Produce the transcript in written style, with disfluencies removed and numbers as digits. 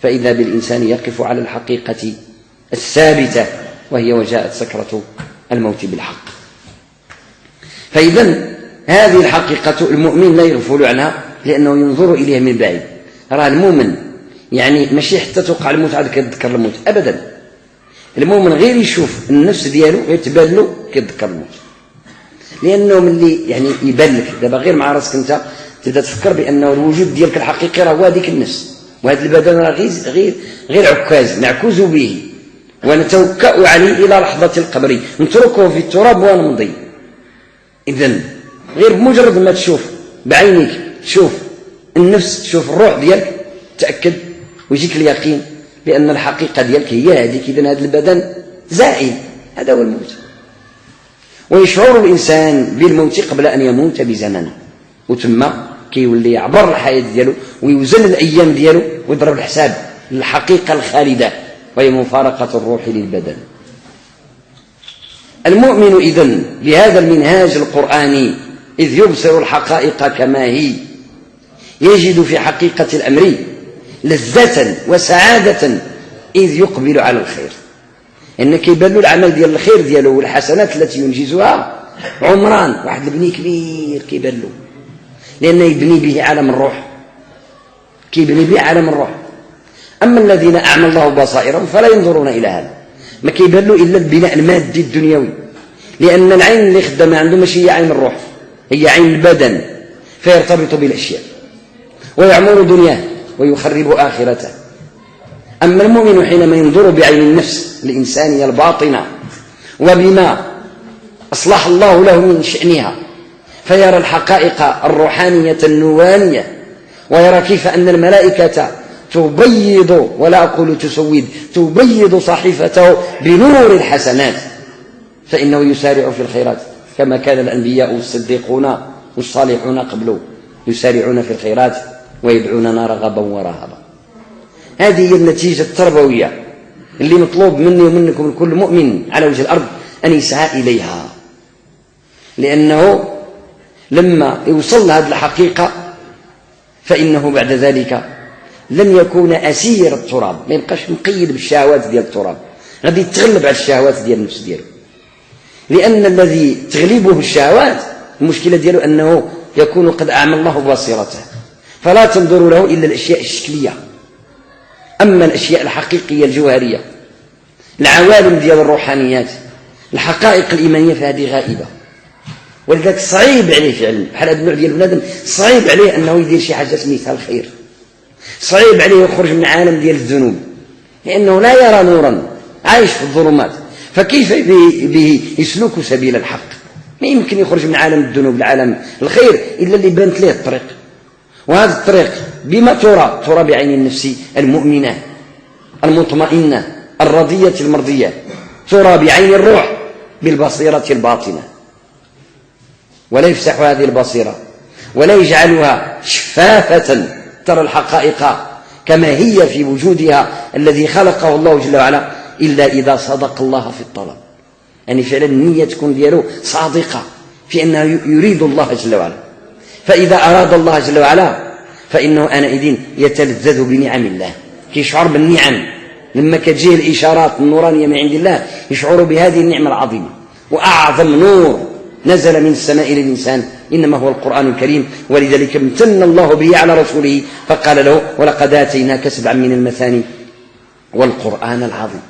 فإذا بالإنسان يقف على الحقيقة الثابتة، وهي وجاءت سكرة الموت بالحق. فإذا هذه الحقيقة المؤمن لا يغفل عنها، لأنه ينظر إليها من بعيد. راه المؤمن يعني ماشي حتى توقع الموت عاد كيتذكر الموت أبدا. المؤمن غير يشوف النفس ديالو غير تبان له كيتذكر الموت، لأنه ملي يعني يبان لك دابا غير مع راسك أنت تبدا تفكر بأنه الوجود ديالك الحقيقي راه هو هذيك النفس، وهذا البدن راه غير عكاز نعكز به ونتوكأ عليه إلى لحظة القبر، نتركه في التراب ونمضي. إذن غير بمجرد ما تشوف بعينك، تشوف النفس، تشوف الروح ديالك، تأكد ويجيك اليقين بأن الحقيقة ديالك هي هذيك. إذن هذا البدن زائل، هذا هو الموت. ويشعر الإنسان بالموت قبل أن يموت بزمن، وثم كيولي يعبر الحياة ديالو ويوزن الأيام ديالو ويضرب الحساب للحقيقة الخالدة، وهي مفارقة الروح للبدن. المؤمن إذن بهذا المنهاج القرآني إذ يبصر الحقائق كما هي، يجد في حقيقة الأمر لذة وسعادة إذ يقبل على الخير. إن كيبان له العمل ديال الخير ديالو والحسنات التي ينجزها عمران، واحد البني كبير كيبان له، لأنه يبني به عالم الروح، كيبني به عالم الروح. أما الذين أعمى الله بصائرهم فلا ينظرون إلى هذا، ما كيبان له إلا البناء المادي الدنيوي، لأن العين اللي خدامة عنده ماشي هي عين الروح، هي عين البدن، فيرتبط بالأشياء ويعمر دنياه ويخرب آخرته. أما المؤمن حينما ينظر بعين النفس الإنسانية الباطنة وبما أصلح الله له من شأنها، فيرى الحقائق الروحانية النورانية، ويرى كيف أن الملائكة تبيض ولا أقول تسود، تبيض صحيفته بنور الحسنات، فإنه يسارع في الخيرات كما كان الأنبياء والصديقون والصالحون قبله يسارعون في الخيرات ويدعوننا رغبا ورهبا. هذه هي النتيجة التربوية اللي مطلوب مني ومنكم من كل مؤمن على وجه الأرض أن يسعى إليها، لأنه لما يوصل لهذه الحقيقة فإنه بعد ذلك لن يكون أسير التراب، ما يبقاش مقيد بالشهوات ديال التراب، غادي يتغلب على الشهوات ديال النفس ديالو. لأن الذي تغلبه الشهوات المشكلة ديالو أنه يكون قد أعمى الله بصيرته، فلا تنظر له إلا الأشياء الشكلية. أما الأشياء الحقيقية الجوهرية، العوالم ديال الروحانيات، الحقائق الإيمانية، فهذه غائبة. ولذلك صعيب عليه فعلا بحال هذا النوع ديال البنادم، صعيب عليه أنه يدير شي حاجة سميتها الخير، صعيب عليه يخرج من عالم ديال الذنوب، لأنه لا يرى نورا، عايش في الظلمات. فكيف به يسلك سبيل الحق؟ ما يمكن يخرج من عالم الذنوب لعالم الخير إلا اللي بانت له الطريق. وهذا الطريق بما ترى بعين النفس المؤمنة المطمئنة الرضية المرضية، ترى بعين الروح بالبصيرة الباطنة، ولا يفسح هذه البصيرة ولا يجعلها شفافة ترى الحقائق كما هي في وجودها الذي خلقه الله جل وعلا، إلا إذا صدق الله في الطلب. يعني فعلا النية تكون دياله صادقة في أنه يريد الله جل وعلا. فإذا أراد الله جل وعلا فإنه آنئذ يتلذذ بنعم الله، يشعر بالنعم لما كتجيه الإشارات النورانية من عند الله، يشعر بهذه النعمة العظيمة. وأعظم نور نزل من السماء للإنسان إنما هو القرآن الكريم، ولذلك امتن الله به على رسوله فقال له: ولقد آتيناك 7 من المثاني والقرآن العظيم.